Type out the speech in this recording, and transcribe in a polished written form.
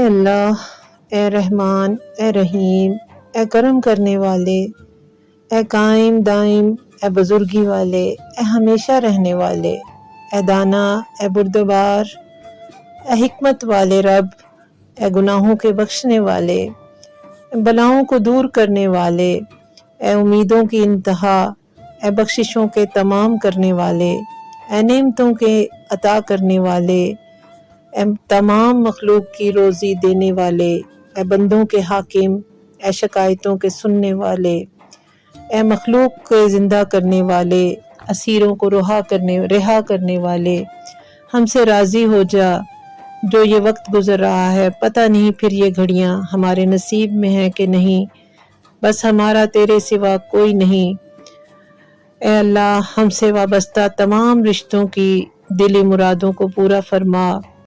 اللہ، اے رحمان، اے رحیم، اے کرم کرنے والے، اے قائم دائم، اے بزرگی والے، اے ہمیشہ رہنے والے، اے دانا، اے بردبار، اے حکمت والے رب، اے گناہوں کے بخشنے والے، اے بلاؤں کو دور کرنے والے، اے امیدوں کی انتہا، اے بخششوں کے تمام کرنے والے، اے نعمتوں کے عطا کرنے والے، اے تمام مخلوق کی روزی دینے والے، اے بندوں کے حاکم، اے شکایتوں کے سننے والے، اے مخلوق کے زندہ کرنے والے، اسیروں کو رہا کرنے والے، ہم سے راضی ہو جا۔ جو یہ وقت گزر رہا ہے پتہ نہیں پھر یہ گھڑیاں ہمارے نصیب میں ہیں کہ نہیں، بس ہمارا تیرے سوا کوئی نہیں۔ اے اللہ، ہم سے وابستہ تمام رشتوں کی دلی مرادوں کو پورا فرما۔